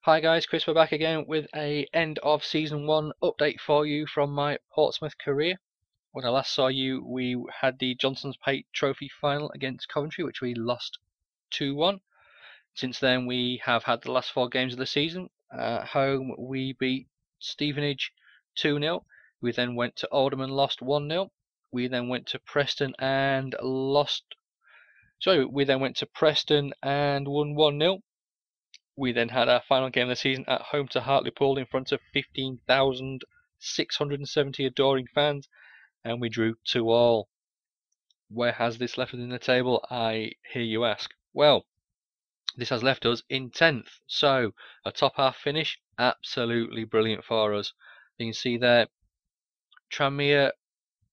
Hi guys, Chris, we're back again with a end of season 1 update for you from my Portsmouth career. When I last saw you, we had the Johnson's Pate Trophy final against Coventry, which we lost 2-1. Since then, we have had the last 4 games of the season. At home, we beat Stevenage 2-0. We then went to Oldham and lost 1-0. We then went to Preston and lost. Sorry, we then went to Preston and won 1-0. We then had our final game of the season at home to Hartlepool in front of 15,670 adoring fans, and we drew 2-2. Where has this left us in the table, I hear you ask? Well, this has left us in 10th, so a top half finish, absolutely brilliant for us. You can see there, Tranmere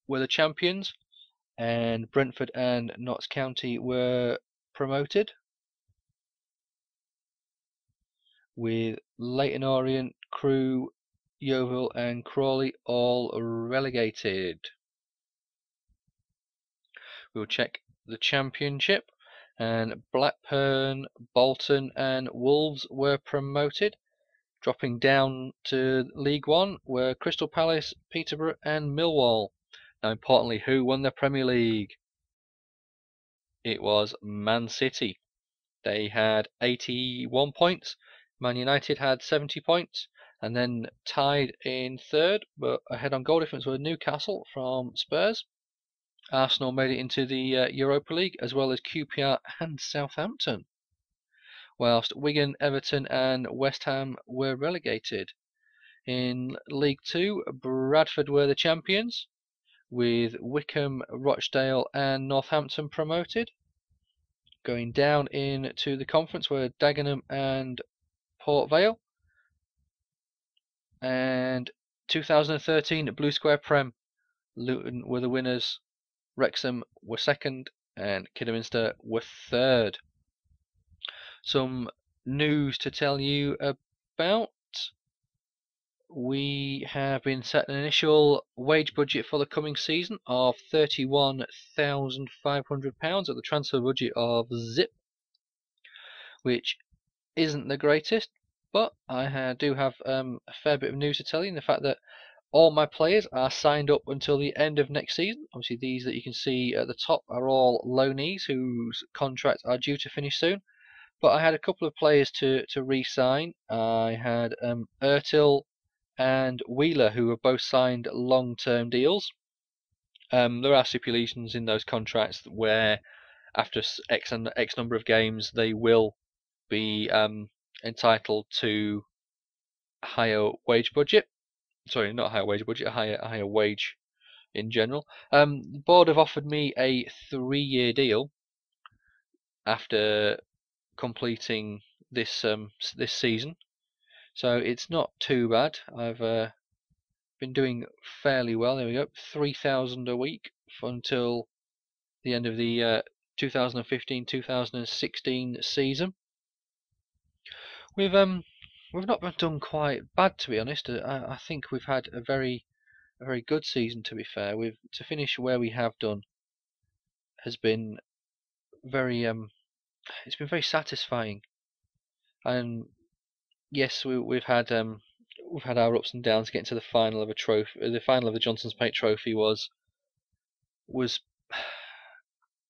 were the champions, and Brentford and Notts County were promoted, with Leyton Orient, Crewe, Yeovil and Crawley all relegated. We'll check the Championship, and Blackburn, Bolton and Wolves were promoted. Dropping down to League One were Crystal Palace, Peterborough and Millwall. Now importantly, who won the Premier League? It was Man City. They had 81 points. Man United had 70 points, and then tied in third, but ahead on goal difference were Newcastle from Spurs. Arsenal made it into the Europa League, as well as QPR and Southampton, whilst Wigan, Everton and West Ham were relegated. In League 2, Bradford were the champions, with Wycombe, Rochdale and Northampton promoted. Going down into the conference were Dagenham and Port Vale. And 2013 Blue Square Prem, Luton were the winners, Wrexham were second and Kidderminster were third. Some news to tell you about. We have been set an initial wage budget for the coming season of £31,500 at the transfer budget of Zip, which isn't the greatest, but I do have a fair bit of news to tell you in the fact that all my players are signed up until the end of next season. Obviously these that you can see at the top are all loanees whose contracts are due to finish soon, but I had a couple of players to re-sign. I had Ertil and Wheeler, who were both signed long-term deals. There are stipulations in those contracts where after X number of games they will be entitled to a higher wage budget. Sorry, not a higher wage budget, a higher wage in general. The board have offered me a 3-year deal after completing this this season, so it's not too bad. I've been doing fairly well. There we go, 3,000 a week until the end of the 2015-2016 season. We've not done quite bad, to be honest. I think we've had a very good season, to be fair. To finish where we have done has been very it's been very satisfying. And yes, we've had our ups and downs getting to the final of a trophy. The final of the Johnson's Pate Trophy was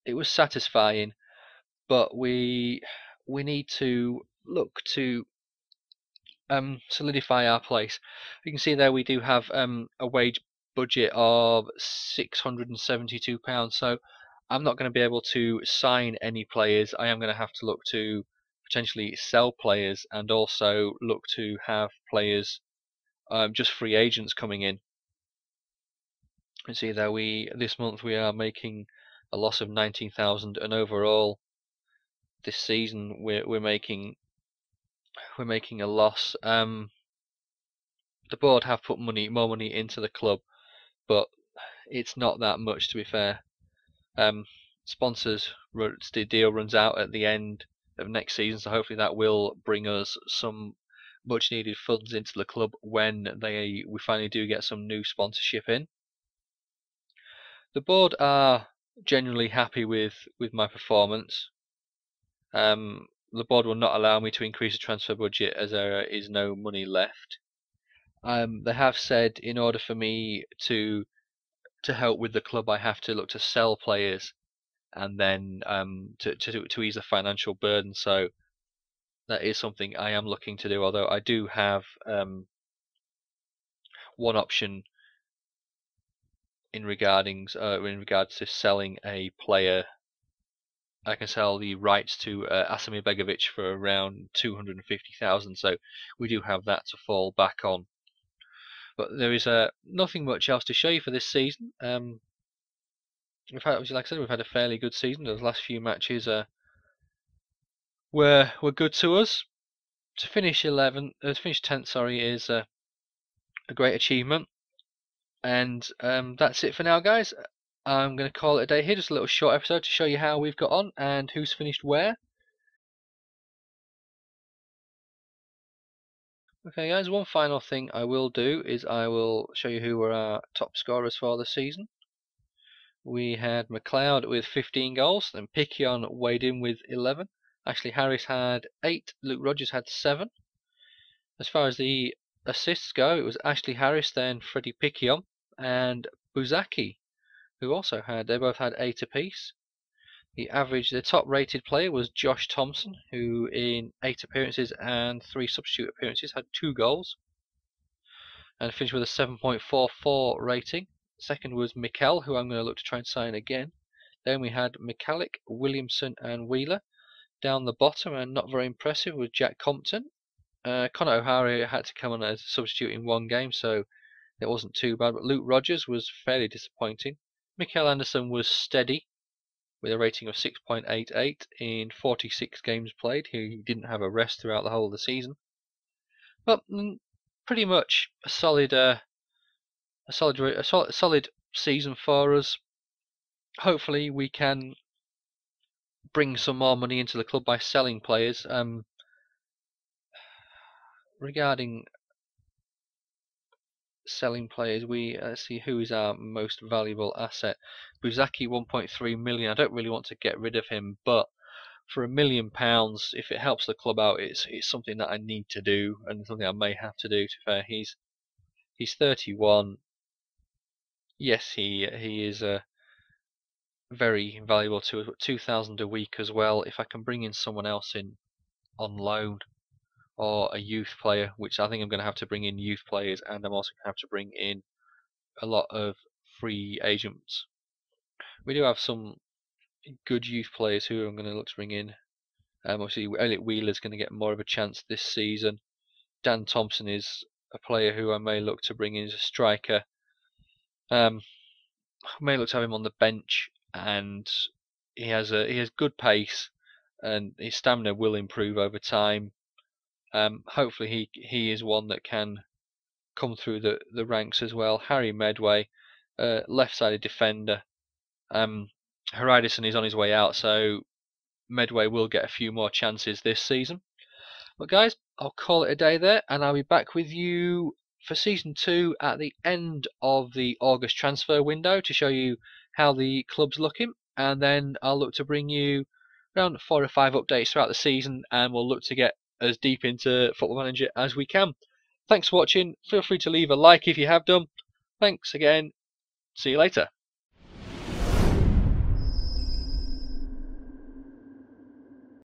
it was satisfying, but we need to look to solidify our place. You can see there we do have a wage budget of £672, so I'm not going to be able to sign any players. I am going to have to look to potentially sell players and also look to have players just free agents coming in. You can see there this month we are making a loss of 19,000, and overall this season we're making a loss. The board have put more money into the club, but it's not that much, to be fair. Sponsors deal runs out at the end of next season, so hopefully that will bring us some much needed funds into the club when we finally do get some new sponsorship in. The board are generally happy with my performance. the board will not allow me to increase the transfer budget as there is no money left. They have said in order for me to help with the club, I have to look to sell players, and then to ease the financial burden. So that is something I am looking to do. Although I do have one option in regards to selling a player. I can sell the rights to Asmir Begovic for around 250,000. So we do have that to fall back on. But there is nothing much else to show you for this season. We've had, like I said, we've had a fairly good season. The last few matches were good to us. To finish 10th, sorry, is a great achievement. And that's it for now, guys. I'm going to call it a day here. Just a little short episode to show you how we've got on and who's finished where. Okay, guys. One final thing I will do is I will show you who were our top scorers for the season. We had McLeod with 15 goals, then Picquion weighed in with 11. Ashley Harris had 8, Luke Rogers had 7. As far as the assists go, it was Ashley Harris, then Freddie Picquion, and Buzaki, who also they both had 8 apiece. The top rated player was Josh Thompson, who in 8 appearances and 3 substitute appearances had 2 goals, and finished with a 7.44 rating. Second was Mikel, who I'm going to look to try and sign again. Then we had McCallick, Williamson and Wheeler. Down the bottom, and not very impressive, was Jack Compton. Conor O'Hara had to come on as a substitute in 1 game, so it wasn't too bad. But Luke Rogers was fairly disappointing. Mikel Anderson was steady, with a rating of 6.88 in 46 games played. He didn't have a rest throughout the whole of the season. But pretty much a solid season for us. Hopefully we can bring some more money into the club by selling players. Regarding selling players, let's see who is our most valuable asset. Buzaki, 1.3 million. I don't really want to get rid of him, but for £1 million, if it helps the club out, it's something that I need to do, and something I may have to do. To be fair, he's 31. Yes, he is very valuable to us, but 2,000 a week as well. If I can bring in someone else in on loan, or a youth player, which I think I'm going to have to bring in youth players, and I'm also going to have to bring in a lot of free agents. We do have some good youth players who I'm going to look to bring in. Obviously, Elliot Wheeler's going to get more of a chance this season. Dan Thompson is a player who I may look to bring in as a striker. I may look to have him on the bench, and he has good pace, and his stamina will improve over time. Hopefully he is one that can come through the ranks as well. Harry Medway, left-sided defender. Haridason is on his way out, so Medway will get a few more chances this season. But guys, I'll call it a day there, and I'll be back with you for Season 2 at the end of the August transfer window to show you how the club's looking, and then I'll look to bring you around 4 or 5 updates throughout the season, and we'll look to get as deep into Football Manager as we can. Thanks for watching. Feel free to leave a like if you have done. Thanks again. See you later.